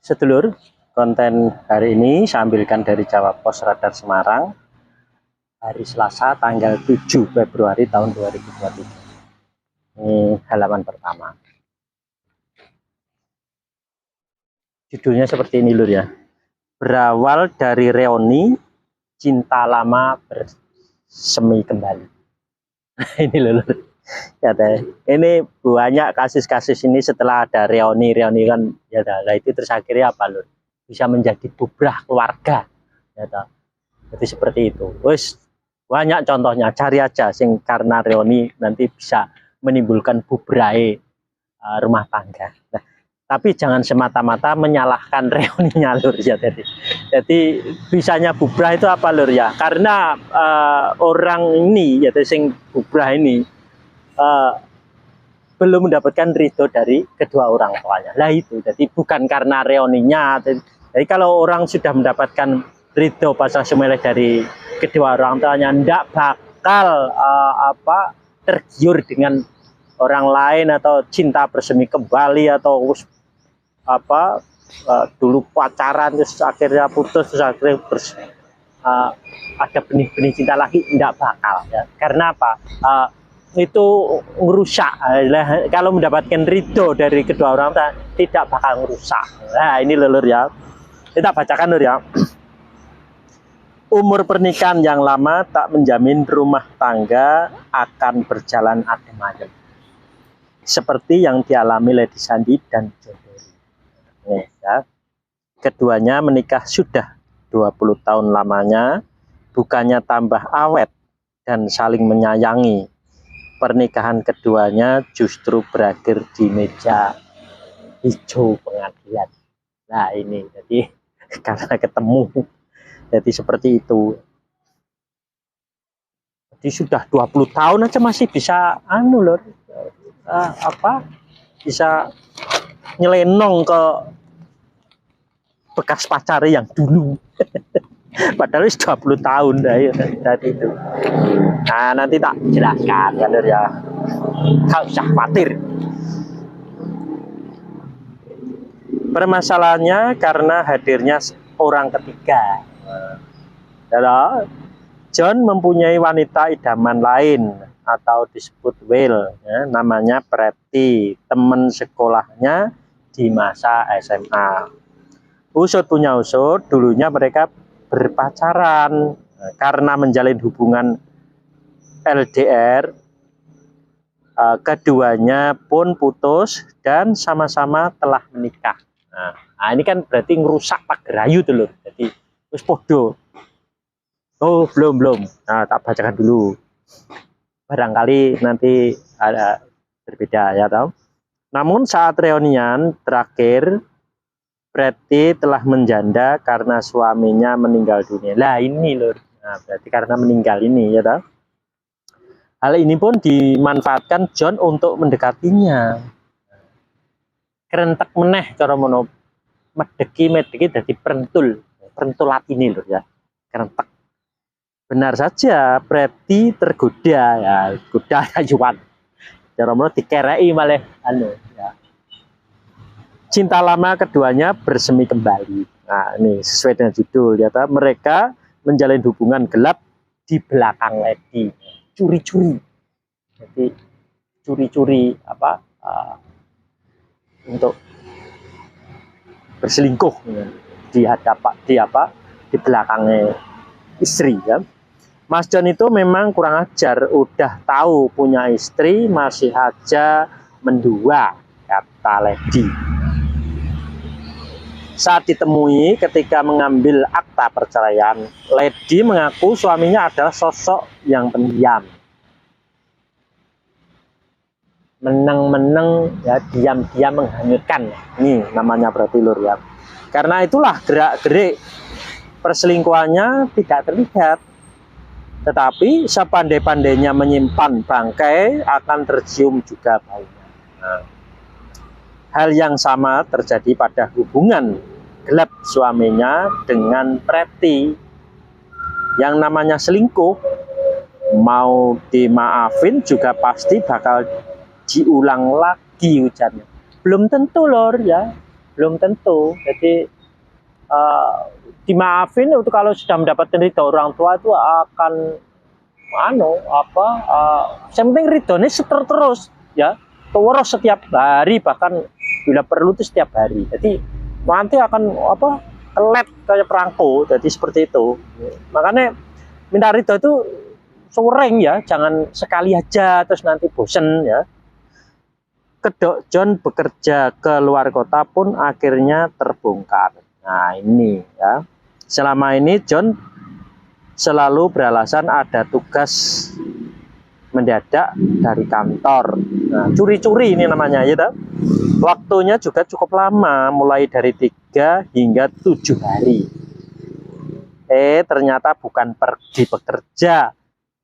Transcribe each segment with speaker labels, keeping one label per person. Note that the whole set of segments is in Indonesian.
Speaker 1: Sedulur, konten hari ini saya ambilkan dari Jawa Pos Radar Semarang, hari Selasa tanggal 7 Februari tahun 2023. Ini halaman pertama. Judulnya seperti ini lur ya. Berawal dari reuni, cinta lama bersemi kembali. Ini lur. Ya teh. Ini banyak kasus-kasus ini setelah ada reuni kan ya teh. Nah, itu terus akhirnya apa lur? Bisa menjadi bubrah keluarga. Ya teh. Jadi seperti itu. Wes banyak contohnya, cari aja sing karena reuni nanti bisa menimbulkan bubrahe rumah tangga. Nah, tapi jangan semata-mata menyalahkan reuninya lur ya. Jadi bisanya bubrah itu apa lur ya? Karena orang ini ya sing bubrah ini belum mendapatkan ridho dari kedua orang tuanya. Lah itu, jadi bukan karena reuninya. Jadi kalau orang sudah mendapatkan ridho pasrah sumeleh dari kedua orang tuanya, ndak bakal tergiur dengan orang lain atau cinta bersemi kembali atau dulu pacaran terus akhirnya putus terus akhirnya ada benih-benih cinta lagi, ndak bakal ya. Karena apa? Itu merusak. Kalau mendapatkan ridho dari kedua orang tua tidak bakal merusak. Nah ini lur ya, kita bacakan lur ya. Umur pernikahan yang lama tak menjamin rumah tangga akan berjalan adem ayem, seperti yang dialami Lady Sandi dan John Dery. Ya. Keduanya menikah sudah 20 tahun lamanya, bukannya tambah awet dan saling menyayangi. Pernikahan keduanya justru berakhir di meja hijau pengadilan. Nah ini, jadi karena ketemu, jadi seperti itu. Jadi sudah 20 tahun aja masih bisa lur, bisa nyelenong ke bekas pacar yang dulu. Padahal 20 tahun dari itu. Nah nanti tak jelaskan ya lur ya, gak usah khawatir. Permasalahannya karena hadirnya orang ketiga. John mempunyai wanita idaman lain atau disebut Will ya, namanya Pretty, teman sekolahnya di masa SMA. Usut punya usut, dulunya mereka berpacaran. Karena menjalin hubungan LDR, keduanya pun putus dan sama-sama telah menikah. Nah ini kan berarti ngerusak pagar ayu tuh lho. Jadi terus podo. Oh belum. Nah tak bacakan dulu. Barangkali nanti ada berbeda ya tau. Namun saat reunian terakhir, Pretty telah menjanda karena suaminya meninggal dunia. Lah ini lho. Nah berarti karena meninggal ini ya tau. Hal ini pun dimanfaatkan John untuk mendekatinya. Kerentek meneh cara mono medeki dadi prentulat ini lho ya. Kerentek. Benar saja Pretty tergoda ya, goda ayuan. Cara mono dikerei malah ya. Cinta lama keduanya bersemi kembali. Nah, ini sesuai dengan judul ya. Mereka menjalin hubungan gelap di belakang Lady. Curi-curi. Jadi curi-curi untuk berselingkuh di belakangnya istri ya. Mas John itu memang kurang ajar, udah tahu punya istri masih aja mendua, kata Lady. Saat ditemui ketika mengambil akta perceraian, Lady mengaku suaminya adalah sosok yang pendiam. Meneng-meneng ya, diam-diam menghanyutkan. Ini namanya berarti lur ya. Karena itulah gerak-gerik perselingkuhannya tidak terlihat. Tetapi sepandai-pandainya menyimpan bangkai akan tercium juga baunya. Nah, hal yang sama terjadi pada hubungan gelap suaminya dengan Pretty. Yang namanya selingkuh, mau dimaafin juga pasti bakal diulang lagi ujarnya. Belum tentu lor ya. belum tentu. Jadi dimaafin itu kalau sudah mendapatkan ridho orang tua itu akan yang penting ridhonya terus ya, terus setiap hari, bahkan bila perlu itu setiap hari. Jadi nanti akan kelet kayak perangko, jadi seperti itu. Makanya minta ridho itu sering ya, jangan sekali aja terus nanti bosen ya. Kedok John bekerja ke luar kota pun akhirnya terbongkar. Nah ini ya, selama ini John selalu beralasan ada tugas mendadak dari kantor. Nah, curi-curi ini namanya ya. Waktunya juga cukup lama, mulai dari 3 hingga 7 hari. Ternyata bukan pergi bekerja,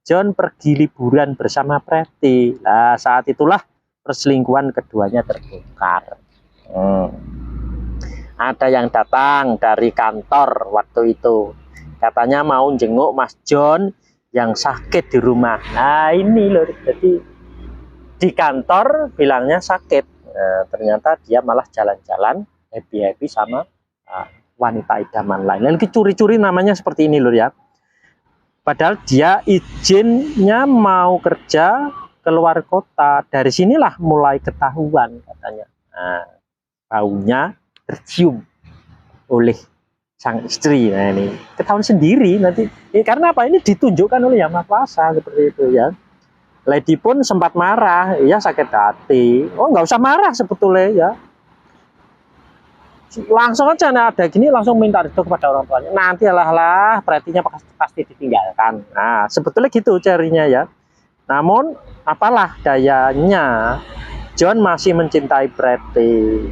Speaker 1: John pergi liburan bersama Pretty. Nah, saat itulah perselingkuhan keduanya terbongkar. Ada yang datang dari kantor waktu itu, katanya mau jenguk Mas John yang sakit di rumah. Nah ini loh, jadi di kantor bilangnya sakit, ternyata dia malah jalan-jalan happy-happy sama wanita idaman lain. Lagi curi-curi namanya seperti ini loh ya. Padahal dia izinnya mau kerja keluar kota. Dari sinilah mulai ketahuan katanya. Nah, baunya tercium oleh sang istri. Nah ini ketahuan sendiri nanti. Karena apa? Ini ditunjukkan oleh Yang Maha Kuasa seperti itu ya. Lady pun sempat marah, ya sakit hati. Oh nggak usah marah sebetulnya ya. Langsung aja ada gini langsung minta ridho kepada orang tuanya. Nanti lah Pretty-nya pasti ditinggalkan. Nah sebetulnya gitu carinya ya. Namun apalah dayanya, John masih mencintai Pretty.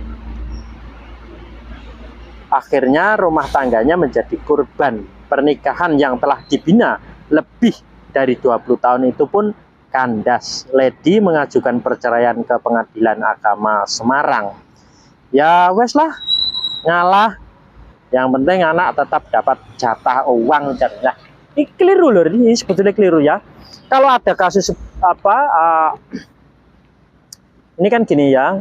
Speaker 1: Akhirnya rumah tangganya menjadi korban pernikahan yang telah dibina lebih dari 20 tahun itu pun kandas. Lady mengajukan perceraian ke Pengadilan Agama Semarang. Ya wes lah, ngalah. Yang penting anak tetap dapat jatah uang. Nah, ini keliru loh, ini sebetulnya keliru ya. Kalau ada kasus ini kan gini ya,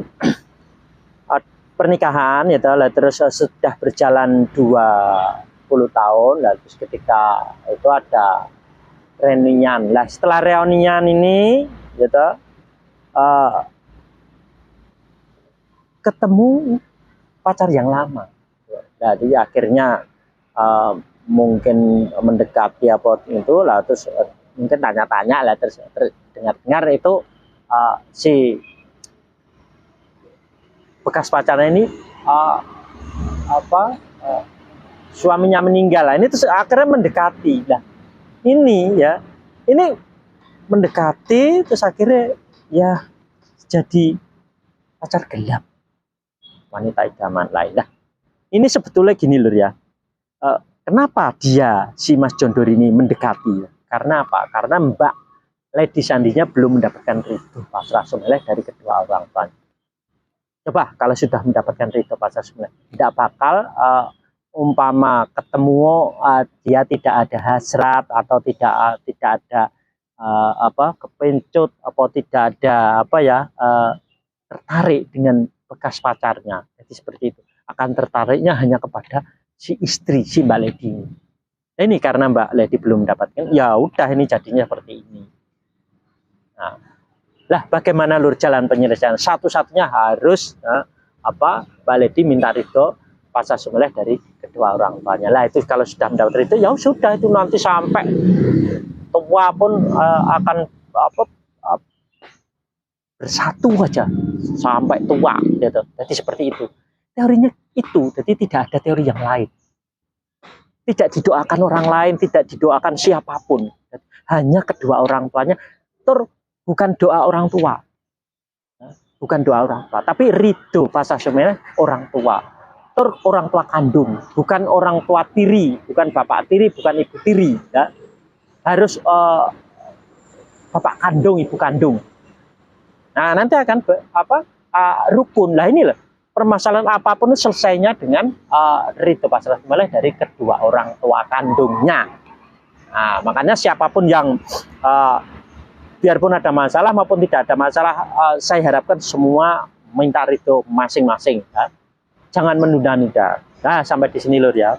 Speaker 1: pernikahan ya, terus sudah berjalan 20 tahun, lalu terus ketika itu ada reunian. Lah setelah reunian ini gitu, ketemu pacar yang lama. Jadi akhirnya mungkin mendekati apa itu lah, terus mungkin tanya-tanya lah, terus dengar-dengar itu si bekas pacarnya ini suaminya meninggal. Lah ini terus akhirnya mendekati. Lah ini ya, ini mendekati terus akhirnya ya jadi pacar gelap wanita idaman lain. Nah ini sebetulnya gini lur ya, kenapa dia si Mas John Doe ini mendekati? Karena apa? Karena Mbak Lady Sandinya belum mendapatkan ridho pasrah sumeleh dari kedua orang tuanya. Coba kalau sudah mendapatkan ridho pasrah sumeleh, tidak bakal umpama ketemu dia tidak ada hasrat atau tidak ada kepencut atau tidak ada tertarik dengan bekas pacarnya. Jadi seperti itu. Akan tertariknya hanya kepada si istri, si Mbak Lady ini. Ini karena Mbak Lady belum mendapatkan, ya udah ini jadinya seperti ini. Nah, lah bagaimana lur jalan penyelesaian? Satu-satunya harus Mbak Lady minta ridho pasrah sumeleh dari kedua orang tuanya. Lah itu kalau sudah mendapat ridho, ya sudah itu nanti sampai tua pun akan bersatu aja sampai tua gitu. Jadi seperti itu. Teorinya itu, jadi tidak ada teori yang lain. Tidak didoakan orang lain, tidak didoakan siapapun. Hanya kedua orang tuanya. Bukan doa orang tua. Bukan doa orang tua, tapi ridho pasrah sumeleh orang tua. Orang tua kandung, bukan orang tua tiri, bukan bapak tiri, bukan ibu tiri. Ya. Harus bapak kandung, ibu kandung. Nah nanti akan rukun. Lah ini loh. Permasalahan apapun selesainya dengan ridho pasrah sumeleh dari kedua orang tua kandungnya. Nah, makanya siapapun yang biarpun ada masalah maupun tidak ada masalah, saya harapkan semua minta ridho masing-masing. Ya. jangan menunda-nunda. Nah, sampai di sini lur ya.